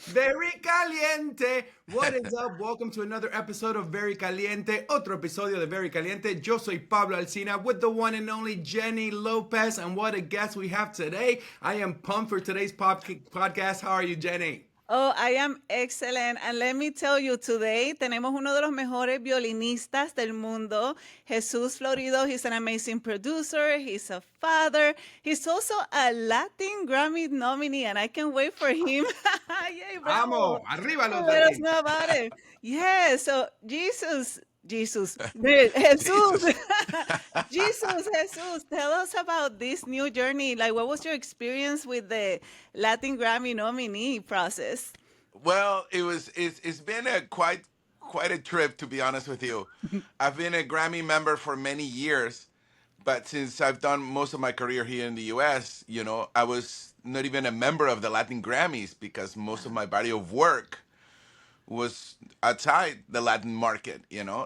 Very Caliente. What is up? Welcome to another episode of Very Caliente. Otro episodio de Very Caliente. Yo soy Pablo Alsina with the one and only Jennie López. And what a guest we have today. I am pumped for today's podcast. How are you, Jennie? Oh, I am excellent. And let me tell you, today tenemos uno de los mejores violinistas del mundo, Jesús Florido. He's an amazing producer. He's a father. He's also a Latin Grammy nominee, and I can't wait for him. Yay, bravo. Vamos, arriba To los let us latinos. know about it. Yeah, so Jesus, Jesus, tell us about this new journey. Like, what was your experience with the Latin Grammy nominee process? Well, it's been a quite a trip, to be honest with you. I've been a Grammy member for many years, but since I've done most of my career here in the US, I was not even a member of the Latin Grammys because most of my body of work was outside the Latin market.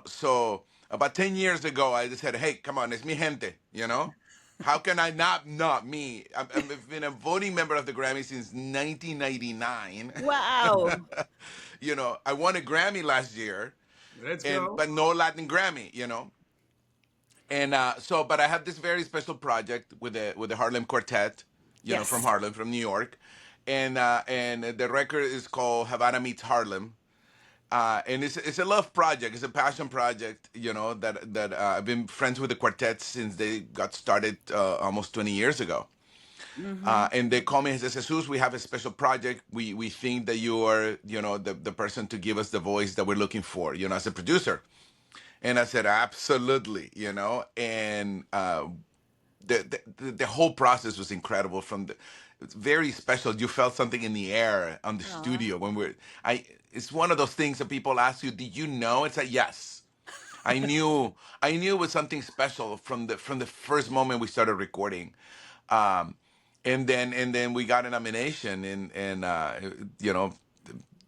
So about 10 years ago, I just said, hey, come on, it's mi gente. How can I not me? I've been a voting member of the Grammy since 1999. Wow. I won a Grammy last year, Let's and go. but no Latin Grammy. And but I have this very special project with the Harlem Quartet, from Yes. Harlem, from New York, and the record is called Havana Meets Harlem. And it's a love project. It's a passion project. That I've been friends with the quartet since they got started almost 20 years ago. Mm-hmm. And they call me and says, Jesus, we have a special project. We think that you are, the person to give us the voice that we're looking for, as a producer. And I said, absolutely. And the whole process was incredible. It's very special. You felt something in the air on the Aw. studio when it's one of those things that people ask you, did you know? It's like, yes. I knew it was something special from the first moment we started recording. Um, and then we got a nomination, and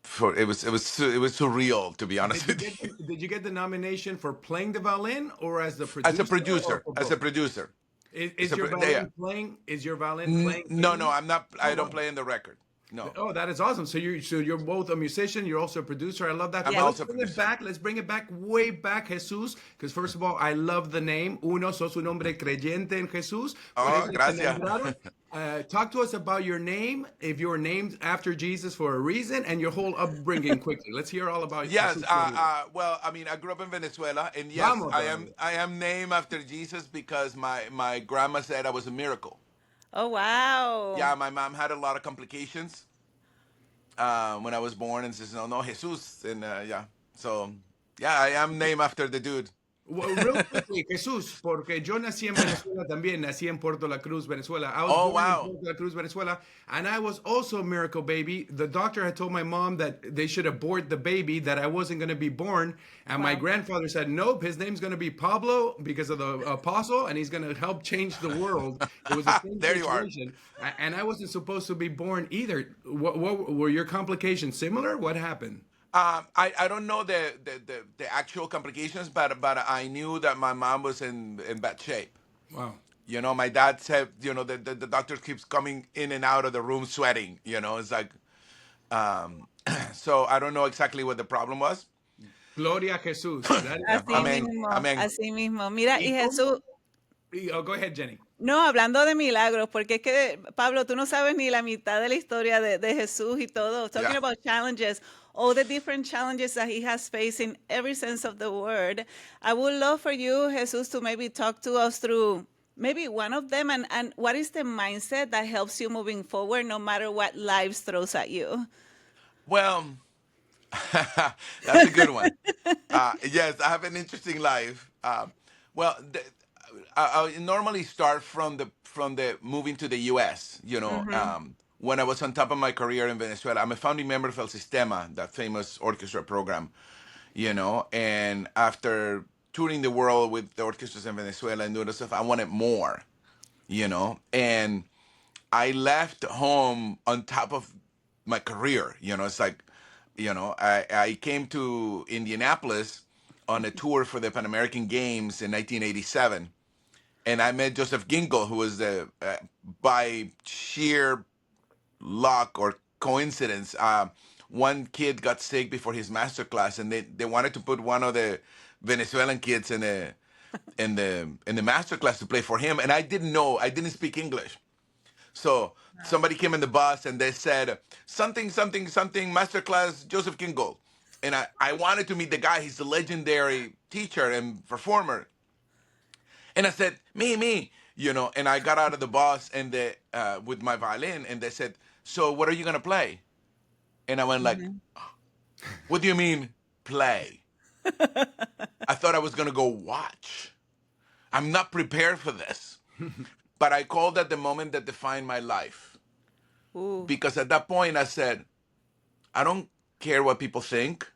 for it was surreal, to be honest Did you with get you. did you get the nomination for playing the violin or as the As a producer or producer, for as a both? producer. Is, It's is your yeah. violin playing? Is your violin playing No, in no, this? I'm not. Oh I don't wow. play in the record. No, Oh, that is awesome. So you're both a musician, you're also a producer. I love that. I'm But let's Yes. also a bring it producer. back. Let's bring it back way back, Jesus. Because first of all, I love the name. Uno, sos un hombre creyente en Jesús. Por Oh, eso te gracias. nombraron. Talk to us about your name, if you were named after Jesus for a reason, and your whole upbringing quickly. Let's hear all about Yes. Jesus Florido. Well, I mean, I grew up in Venezuela, and yes, Vamos I am. todavía. I am named after Jesus because my grandma said I was a miracle. Oh, wow. Yeah, my mom had a lot of complications when I was born, and says, no, no, Jesus, and yeah. So yeah, I am named after the dude. Well, real quickly, Jesús, porque yo nací en Venezuela también, nací en Puerto La Cruz, Venezuela. I was Oh born in wow. Puerto La Cruz, Venezuela, and I was also a miracle baby. The doctor had told my mom that they should abort the baby, that I wasn't going to be born. And my Wow. grandfather said, nope, his name's going to be Pablo because of the apostle, and he's going to help change the world. It was the same There you are. situation. And I wasn't supposed to be born either. What were your complications similar? What happened? I don't know the actual complications, but I knew that my mom was in bad shape. Wow. My dad said, the doctor keeps coming in and out of the room sweating. It's like, so I don't know exactly what the problem was. Gloria a Jesús. That is Yeah. Así Amen. awesome. mismo, Amen. así mismo. Mira, y ¿Y Jesús, cómo? Oh, go ahead, Jenny. no, hablando de milagros, porque es que, Pablo, tú no sabes ni la mitad de la historia de Jesús y todo. Talking Yeah. about challenges, all the different challenges that he has faced in every sense of the word. I would love for you, Jesus, to maybe talk to us through maybe one of them and what is the mindset that helps you moving forward no matter what life throws at you? Well, that's a good one. Yes, I have an interesting life. Well, I normally start from the moving to the U.S. Mm-hmm. When I was on top of my career in Venezuela, I'm a founding member of El Sistema, that famous orchestra program. And after touring the world with the orchestras in Venezuela and doing stuff, I wanted more. And I left home on top of my career. It's like, I came to Indianapolis on a tour for the Pan American Games in 1987, and I met Joseph Gingle, who was by sheer luck or coincidence. One kid got sick before his masterclass, and they wanted to put one of the Venezuelan kids in the masterclass to play for him, and I didn't speak English. So somebody came in the bus and they said something masterclass Joseph Kingold, and I wanted to meet the guy. He's the legendary teacher and performer. And I said, me, and I got out of the bus and with my violin, and they said, so what are you gonna play? And I went like, what do you mean play? I thought I was gonna go watch. I'm not prepared for this. But I called that the moment that defined my life. Ooh. Because at that point I said, I don't care what people think.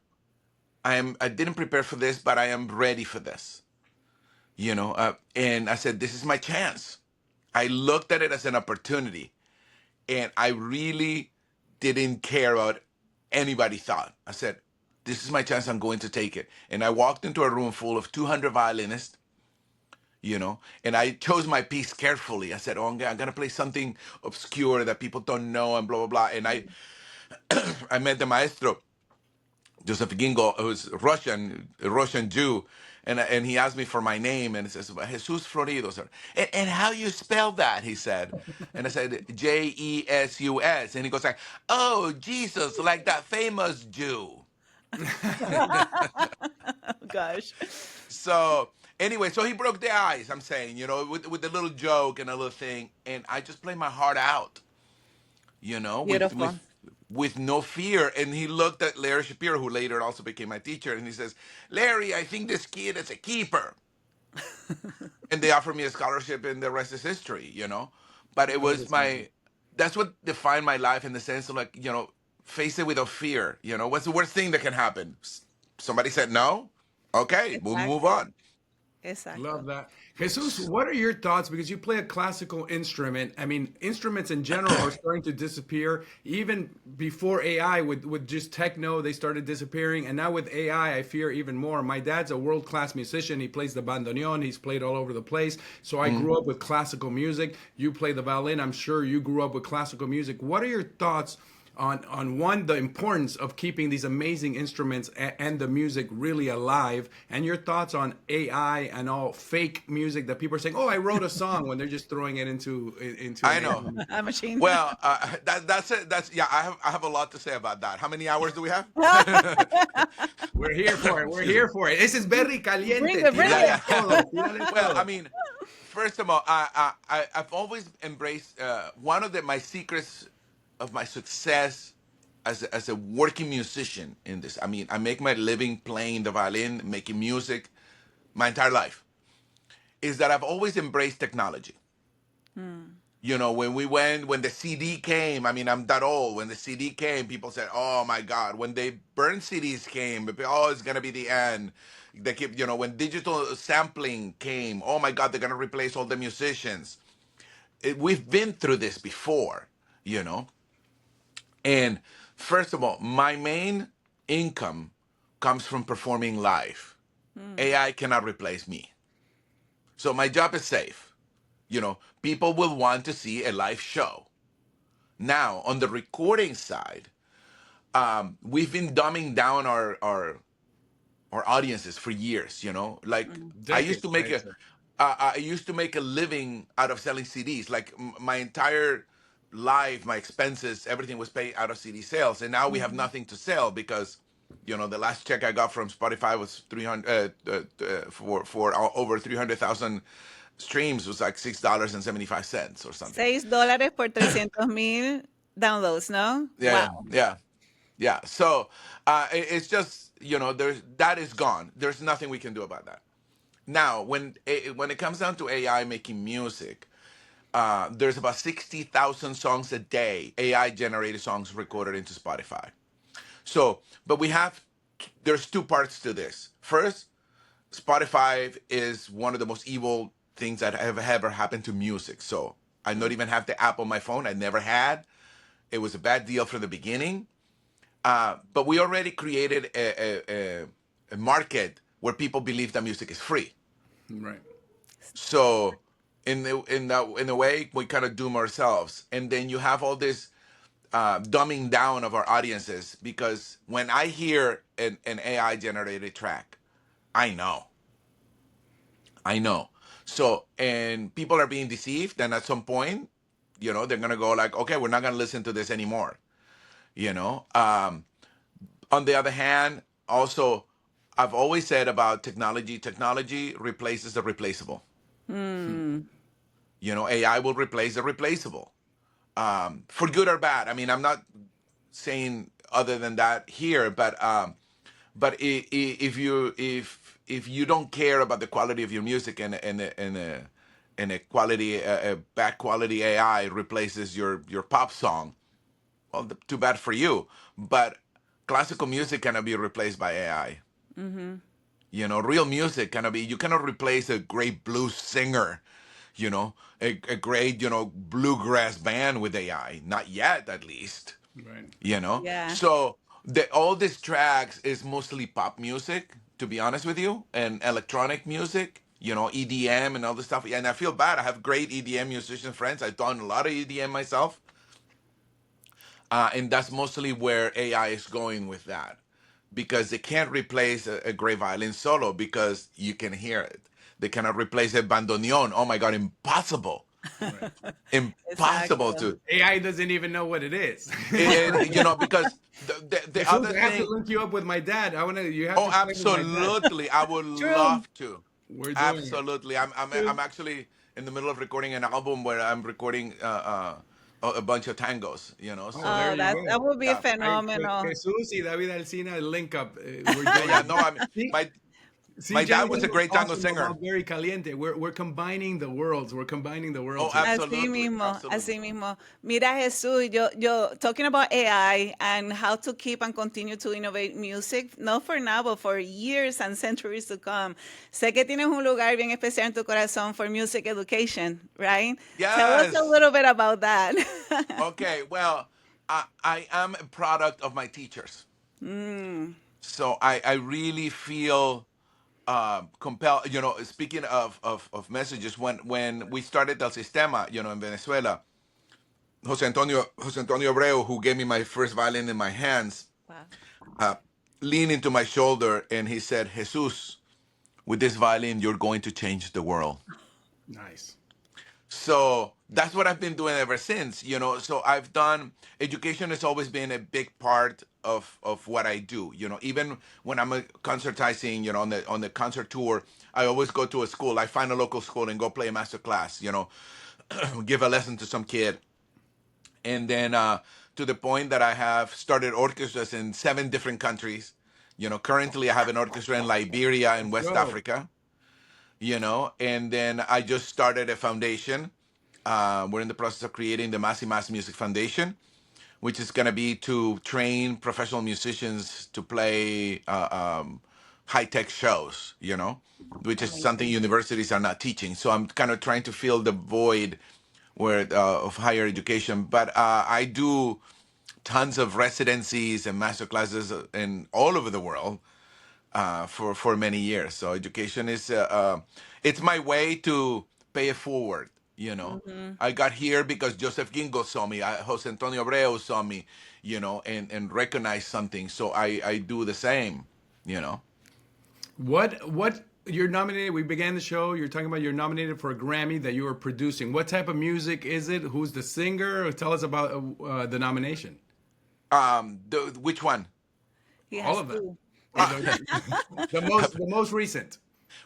I didn't prepare for this, but I am ready for this. And I said, this is my chance. I looked at it as an opportunity, and I really didn't care what anybody thought. I said, this is my chance. I'm going to take it. And I walked into a room full of 200 violinists, and I chose my piece carefully. I said, I'm going to play something obscure that people don't know and blah, blah, blah. And I met the maestro, Joseph Gingo, who's a Russian Jew, and he asked me for my name, and he says, Jesús Florido, sir. And how you spell that, he said. And I said, Jesus. And he goes like, oh, Jesus, like that famous Jew. Gosh. So anyway, so he broke the ice, I'm saying, with a little joke and a little thing. And I just played my heart out, Beautiful. with no fear. And he looked at Larry Shapiro, who later also became my teacher, and he says, Larry, I think this kid is a keeper. And they offered me a scholarship, and the rest is history, But it was that's what defined my life, in the sense of like, face it without fear. What's the worst thing that can happen? Somebody said no? Okay, we'll move on. Exactly. Love that. Jesus, what are your thoughts? Because you play a classical instrument. I mean, instruments in general are starting to disappear. Even before AI, with just techno, they started disappearing. And now with AI, I fear even more. My dad's a world-class musician. He plays the bandoneon. He's played all over the place. So I grew up with classical music. You play the violin. I'm sure you grew up with classical music. What are your thoughts on one, the importance of keeping these amazing instruments and the music really alive, and your thoughts on AI and all fake music that people are saying, oh, I wrote a song, when they're just throwing it into I know. A machine. Well, that's it. I have a lot to say about that. How many hours do we have? We're here for it. This is Very Caliente. Bring it. Well, I mean, first of all, I've always embraced one of my secrets of my success as a working musician in this. I mean, I make my living playing the violin, making music, my entire life, is that I've always embraced technology. When the CD came, I mean, I'm that old. When the CD came, people said, oh my God. When they burned CDs came, oh, it's going to be the end. They keep, when digital sampling came, oh my God, they're going to replace all the musicians. We've been through this before, And first of all, my main income comes from performing live. AI cannot replace me. So my job is safe. People will want to see a live show. Now, on the recording side, we've been dumbing down our audiences for years, Like I used to make a living out of selling CDs. Like my entire live, my expenses, everything was paid out of CD sales, and now we have nothing to sell because, the last check I got from Spotify was 300 for over 300,000 streams was like $6.75 or something. $6 por 300,000 downloads, no? Yeah, Wow. yeah. So it's just that is gone. There's nothing we can do about that. Now, when it comes down to AI making music, there's about 60,000 songs a day, AI-generated songs recorded into Spotify. So, but there's two parts to this. First, Spotify is one of the most evil things that have ever happened to music. So I don't even have the app on my phone. I never had. It was a bad deal from the beginning. But we already created a market where people believe that music is free. Right. So in a way, we kind of doom ourselves. And then you have all this dumbing down of our audiences, because when I hear an AI generated track, I know. I know. So, and people are being deceived, and at some point, they're gonna go like, okay, we're not gonna listen to this anymore. You know. On the other hand, also, I've always said about technology replaces the replaceable. AI will replace the replaceable, for good or bad. I mean, I'm not saying other than that here, but if you don't care about the quality of your music, and a quality a bad quality AI replaces your pop song, well, too bad for you. But classical music cannot be replaced by AI. Real music cannot be. You cannot replace a great blues singer, a great bluegrass band with AI. Not yet, at least. Right. Yeah. So all these tracks is mostly pop music, to be honest with you, and electronic music, EDM and all this stuff. And I feel bad. I have great EDM musician friends. I've done a lot of EDM myself. And that's mostly where AI is going with that, because they can't replace a great violin solo because you can hear it. They cannot replace a bandoneon. Oh my God, impossible. Right. Impossible Exactly. to. AI doesn't even know what it is. Because the Jesus, other I have to thing. link you up with my dad. You have Oh, to play with my dad. absolutely. I would True. love to. We're doing it. Absolutely. I'm actually in the middle of recording an album where I'm recording a bunch of tangos, Oh, so there Oh, you that go. would be yeah. phenomenal. Jesus y David Alsina link up. We're Yeah, doing yeah. it. No, I mean, See, my Jenny, dad this was a is great tango awesome singer. about Very Caliente. We're combining the worlds. We're combining the Oh, worlds here. Así absolutely. mismo, Absolutely. así mismo. Mira, Jesús, yo talking about AI and how to keep and continue to innovate music, not for now, but for years and centuries to come. Sé que tienes un lugar bien especial en tu corazón for music education, right? Tell us a Yes. little bit about that. Okay. Well, I am a product of my teachers. Mm, So I really feel compelled. Speaking of messages, when we started El Sistema, in Venezuela, Jose Antonio Abreu, who gave me my first violin in my hands, wow. uh, leaned into my shoulder and he said, Jesus, with this violin, you're going to change the world. Nice. So that's what I've been doing ever since. So I've done education has always been a big part of what I do. Even when I'm concertizing, on the concert tour, I always go to a school. I find a local school and go play a master class. Give a lesson to some kid, and then to the point that I have started orchestras in 7 different countries. Currently I have an orchestra in Liberia and West Go. Africa. And then I just started a foundation. We're in the process of creating the Mas Music Foundation, which is going to be to train professional musicians to play high-tech shows, which is something Amazing. universities are not teaching. So I'm kind of trying to fill the void of higher education. But I do tons of residencies and master classes in all over the world for many years. So education is it's my way to pay it forward. Mhm. I got here because Joseph Gingo saw me, Jose Antonio Abreu saw me, and recognized something. So I do the same. You know. What you're nominated? We began the show. You're talking about you're nominated for a Grammy that you are producing. What type of music is it? Who's the singer? Tell us about the nomination. Which one? He All has of them. two. Or the most recent.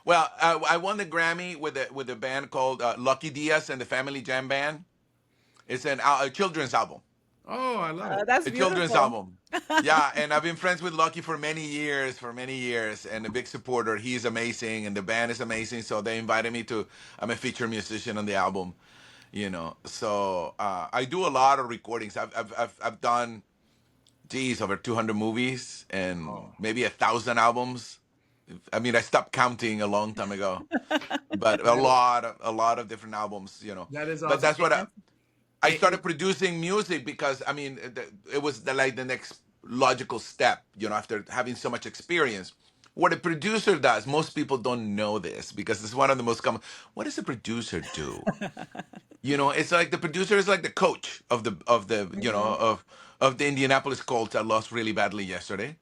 Well, I won the Grammy with a band called Lucky Diaz and the Family Jam Band. It's a children's album. Oh, I love it. That's A children's beautiful. album. Yeah, and I've been friends with Lucky for many years, and a big supporter. He's amazing, and the band is amazing. So they invited me to. I'm a featured musician on the album, So I do a lot of recordings. I've done, over 200 movies and Oh, maybe 1,000 albums. I mean, I stopped counting a long time ago, but a that, lot of different albums. that is But awesome. that's what I Eh, eh, started producing music because I mean it was like the next logical step, after having so much experience what a producer does, most people don't know this because it's one of the most common. What does a producer do? It's like the producer is like the coach of the Indianapolis Colts that lost really badly yesterday.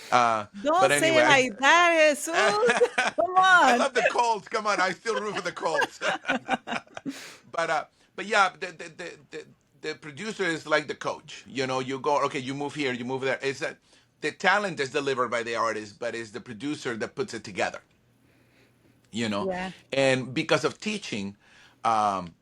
But Don't say it anyway, like that, Jesus. Come I on. love the Colts. Come on, I still root for the Colts. But yeah, the producer is like the coach. You go, okay, you move here, you move there. It's that the talent is delivered by the artist, but it's the producer that puts it together. Yeah. And because of teaching, um,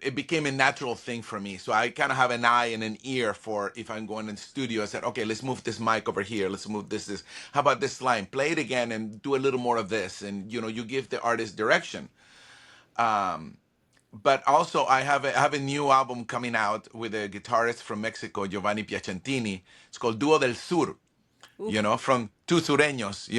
it became a natural thing for me. So I kind of have an eye and an ear for if I'm going in the studio. I said, okay, let's move this mic over here. Let's move this. How about this line? Play it again and do a little more of this. And you give the artist direction. But also, I have a new album coming out with a guitarist from Mexico, Giovanni Piacentini. It's called Duo del Sur. From two sureños.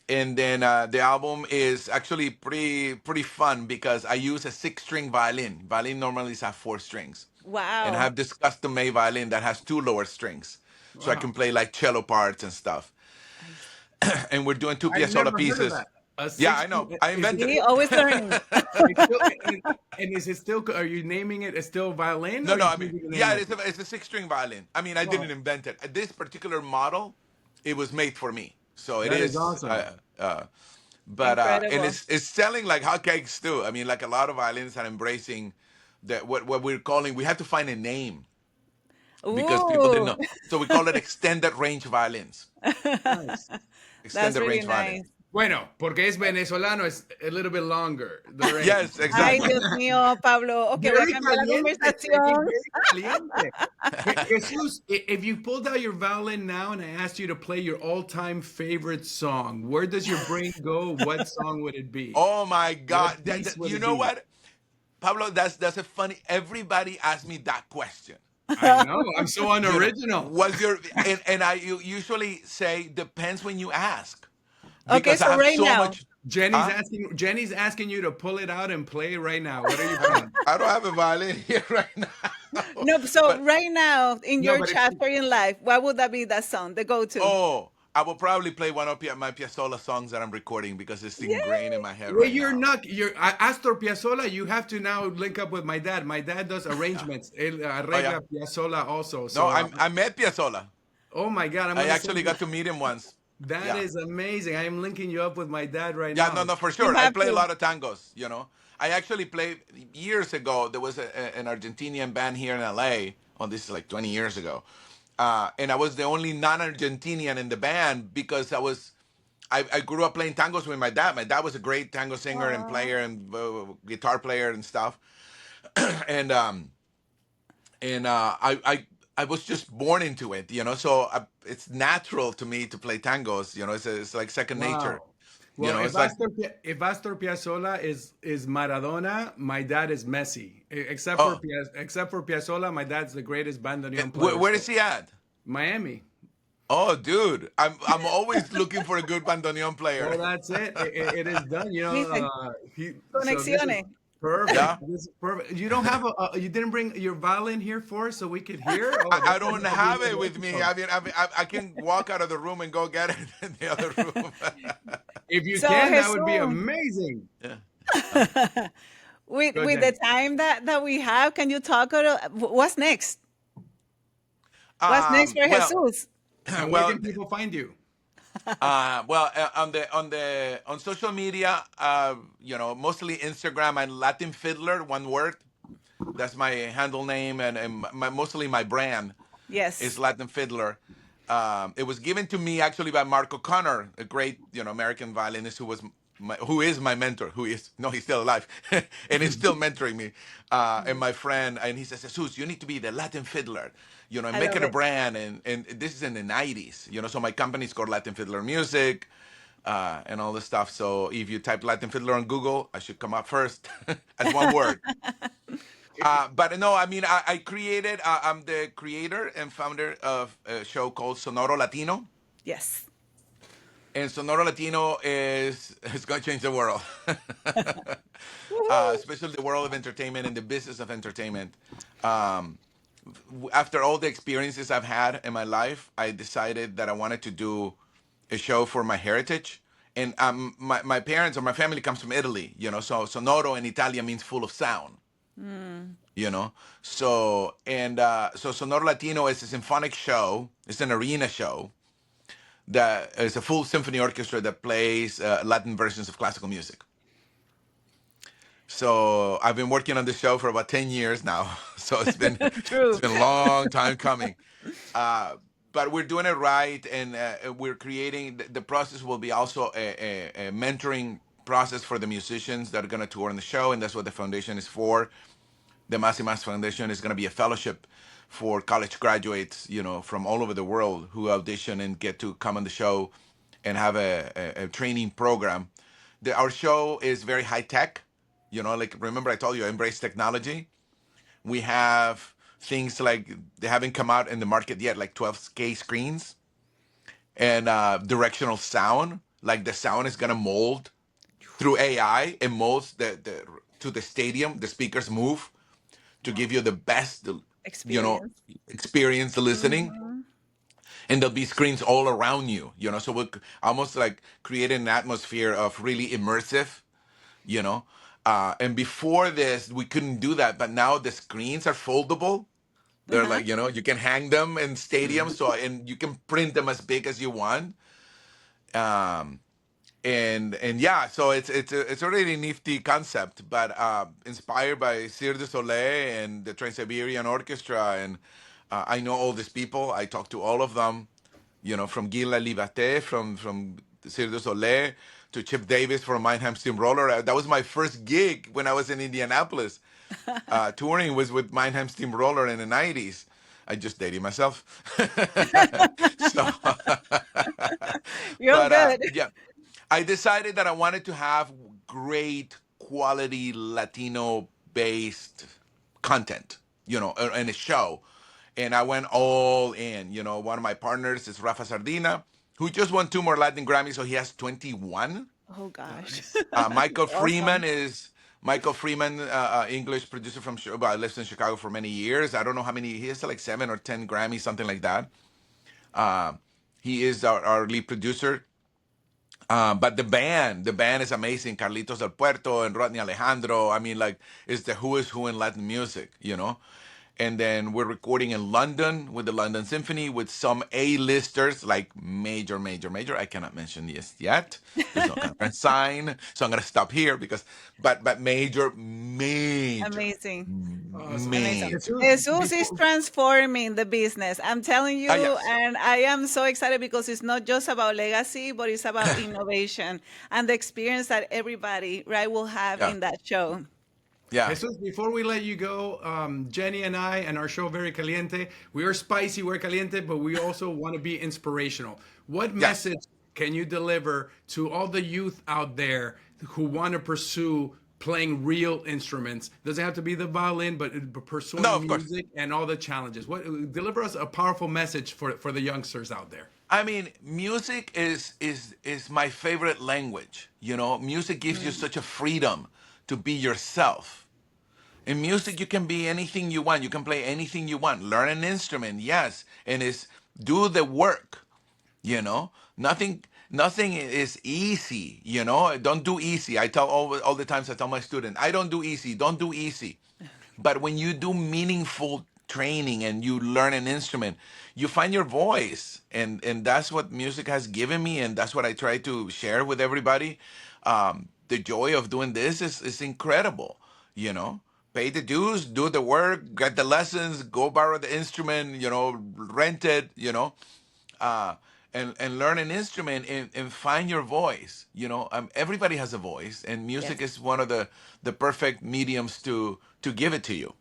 And then the album is actually pretty fun because I use a 6-string violin. Violin normally have 4 strings. And I Wow. have this custom-made violin that has 2 lower strings. So I Wow. can play like cello parts and stuff. And we're doing 2 I've piazzolla never heard of pieces. that. A Yeah, six. I know. I Is it, invented See, it. always learning. it's still, and is it still? Are you naming it? It's still violin? No, Or no, you I mean, changing the yeah, name of it's a 6-string violin. I mean, I it? didn't invent it. This particular model, it was made for me. So it That is is, awesome. but and Incredible. it's selling like hotcakes too. I mean, like a lot of violins are embracing that what we're calling. We had to find a name because people didn't Ooh, know. So we call it extended range violins. Nice. that's Extended really range violins. nice. Bueno, porque es venezolano, it's a little bit longer. The range. Yes, Ay, exactly. Dios mío, Pablo. Ok, voy a Very cambiar la caliente, Jenny, conversación. very caliente. Jesus, if you pulled out your violin now and I asked you to play your all-time favorite song, where does your brain go? What song would it be? Oh my God! What piece would You it know be? what, Pablo? That's a funny. Everybody asks me that question. I know, I'm so You know, unoriginal. what's your and I usually say depends when you ask Okay, because I so have right so now. much. Jenny's Huh? asking you to pull it out and play right now. What are you playing? I don't have a violin here right now, No, so but right now in No, your but if chapter in life, what would that be that song, the go-to? I will probably play one of my Piazzolla songs that I'm recording because it's ingrained in Yay! my head well, right you're now. not. You're Astor Piazzolla. You have to now link up with my dad. My dad does arrangements. Él Oh yeah, arregla Piazzolla also. no, So, I met Piazzolla. oh my God, I'm I gonna send actually you. got to meet him once. That Yeah. is amazing. I am linking you up with my dad right Yeah, now. no, for You sure. I have play a to. lot of tangos, I actually played years ago. There was an Argentinian band here in LA. Well, this is like 20 years ago. And I was the only non-Argentinian in the band because I grew up playing tangos with my dad. My dad was a great tango singer and Aw. player and guitar player and stuff. and I was just born into it, So it's natural to me to play tangos. It's like second nature. Wow. Well, It's like If Astor Piazzolla is Maradona, my dad is Messi. oh, Except for Piazzolla, my dad's the greatest bandoneon player. where So is he at? Miami. Oh, dude, I'm always looking for a good bandoneon player. Well, that's it. It is done. Dice, So this is conexiones. perfect. Yeah, This is perfect. You don't have you didn't bring your violin here for us so we could hear? Oh, I that's don't gonna be have it another with me. episode. I can walk out of the room and go get it in the other room. If you So can, that would be Jesús, amazing. Yeah. with Go, with the Jenny. time that we have, can you talk about what's next? What's next for Well, Jesus? And where well, can people find you? on social media, mostly Instagram and Latin Fiddler, one word. That's my handle name, and mostly my brand is Yes. Latin Fiddler. It was given to me actually by Mark O'Connor, a great American violinist who is my mentor. He's still alive, and he's still mentoring me, and my friend. And he says, Jesus, you need to be the Latin Fiddler, and I make love it a it. brand. And this is in the '90s, So my company's called Latin Fiddler Music. And all this stuff. So if you type Latin Fiddler on Google, I should come up first as one word. But no, I mean, I'm the creator and founder of a show called Sonoro Latino. Yes. And Sonoro Latino is going to change the world, Woohoo. especially the world of entertainment and the business of entertainment. Um, After all the experiences I've had in my life, I decided that I wanted to do a show for my heritage. And my parents or my family comes from Italy, so sonoro in Italian means full of sound, you know. So Sonoro Latino is a symphonic show. It's an arena show that is a full symphony orchestra that plays Latin versions of classical music. So I've been working on this show for about 10 years now. So it's been True. a long time coming. But we're doing it right, and we're creating. The process will be also a mentoring process for the musicians that are going to tour on the show, and that's what the foundation is for. The Masterclass Foundation is going to be a fellowship for college graduates, from all over the world who audition and get to come on the show and have a training program. Our show is very high tech. Like, remember I told you, embrace technology. We have things like they haven't come out in the market yet, like 12K screens and directional sound. Like the sound is gonna mold through AI and molds to the stadium. The speakers move to give you the best, Experience. experience the listening. And there'll be screens all around you. So we're almost like creating an atmosphere of really immersive. you know. And before this, we couldn't do that, but now the screens are foldable. They're like, you can hang them in stadiums, and you can print them as big as you want. And yeah, so it's a really nifty concept, but inspired by Cirque du Soleil and the Trans-Siberian Orchestra, and I know all these people. I talk to all of them, from Guy Lalibaté from Cirque du Soleil to Chip Davis from Mannheim Steamroller. That was my first gig when I was in Indianapolis. Touring was with Mannheim Steamroller in the 90s. I just dated myself. So, You're good. yeah, I decided that I wanted to have great quality Latino-based content, in a show. And I went all in. One of my partners is Rafa Sardina, who just won 2 more Latin Grammys, so he has 21. Oh gosh. Michael Awesome. Freeman is Michael Freeman, English producer from Chicago. Lives in Chicago for many years. I don't know how many. He has like 7 or 10 Grammys, something like that. He is our lead producer. But the band is amazing. Carlitos del Puerto and Rodney Alejandro. I mean, like, it's the who is who in Latin music, And then we're recording in London with the London Symphony with some A-listers, like major. I cannot mention this yet. There's no contract sign, so I'm gonna stop here but major. Amazing. Major. Jesus is transforming the business. I'm telling you, Yes. and I am so excited because it's not just about legacy, but it's about innovation and the experience that everybody, right, will have in that show. Yeah. Jesus, before we let you go, Jenny and I and our show Very Caliente, we are spicy, we're caliente, but we also want to be inspirational. What message can you deliver to all the youth out there who want to pursue playing real instruments? Doesn't have to be the violin, but pursuing music and all the challenges. Deliver us a powerful message for the youngsters out there. I mean, music is my favorite language. Music gives you such a freedom to be yourself. In music, you can be anything you want. You can play anything you want. Learn an instrument, yes, and do the work. Nothing is easy. Don't do easy. I tell all the times. I tell my student, I don't do easy. Don't do easy. But when you do meaningful training and you learn an instrument, you find your voice, and that's what music has given me, and that's what I try to share with everybody. The joy of doing this is incredible. Pay the dues, do the work, get the lessons, go borrow the instrument, rent it, and learn an instrument and find your voice. Everybody has a voice, and music is one of the perfect mediums to give it to you.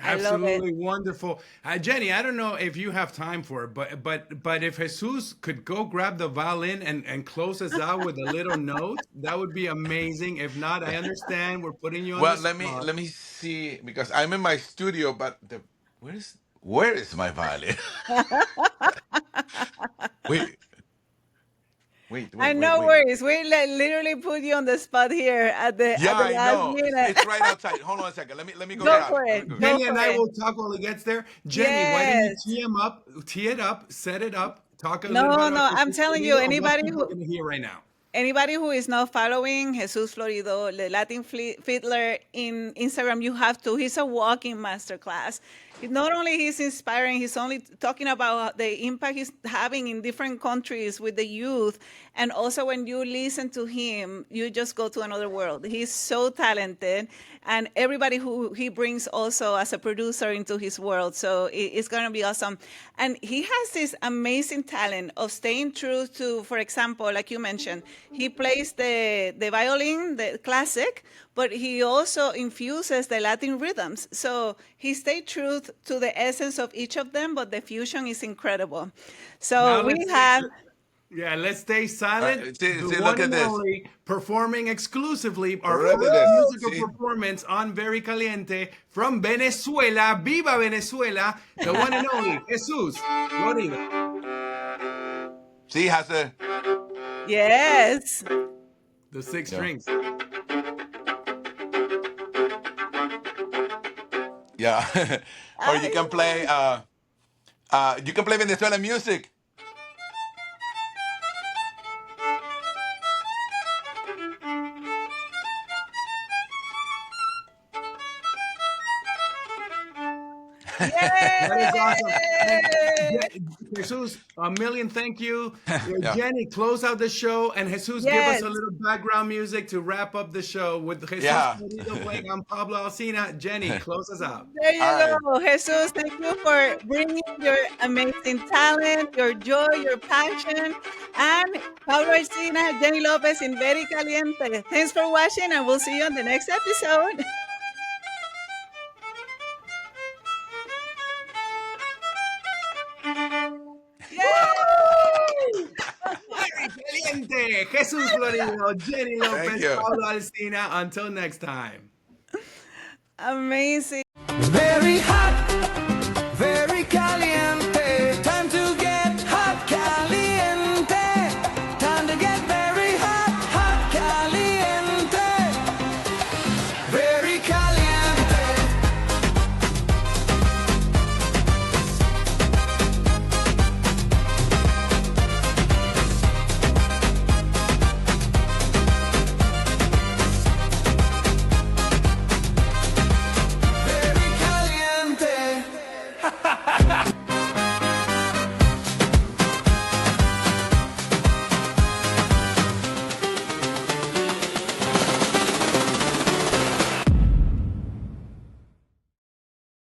Absolutely wonderful. Jenny, I don't know if you have time for it, but if Jesus could go grab the violin and close us out with a little note, that would be amazing. If not, I understand. We're putting you on the spot. let me see, because I'm in my studio, but where is my violin? Wait. No worries. We literally put you on the spot here at the I last know. minute. It's right outside. Hold on a second. Let me go Go get for it. it. Jenny and I will talk when it gets there. Jenny, why don't you Yes. tee it up, set it up, Talk a little bit about I'm telling you, what people are going to hear right now. Anybody who is not following Jesús Florido, the Latin fiddler in Instagram, you have to. He's a walking masterclass. Not only he's inspiring, he's only talking about the impact he's having in different countries with the youth. And also when you listen to him, you just go to another world. He's so talented. And everybody who he brings also as a producer into his world. So it's going to be awesome. And he has this amazing talent of staying true to, for example, like you mentioned, he plays the violin, the classic, but he also infuses the Latin rhythms. So he stayed true to the essence of each of them, but the fusion is incredible. So we have... Yeah, let's stay silent. See, the look one at and this. only performing exclusively our Look first at this. musical See? performance on Very Caliente from Venezuela. Viva Venezuela! The one and only Jesús Florido. See, has a... Yes. The six strings. Yeah. Or you can play Venezuelan music. That is awesome. And Jesus, a million thank you. Yeah. Jenny, close out the show. And Jesus, give us a little background music to wrap up the show with Jesus Florido playing on Pablo Alsina. Jenny, close us out. There you go. Jesus, thank you for bringing your amazing talent, your joy, your passion. And Pablo Alsina, Jenny López in Very Caliente. Thanks for watching, and we'll see you on the next episode. Very Caliente. Jesús Florido, Jenny López, Pablo Alsina. Until next time. Amazing. Very high.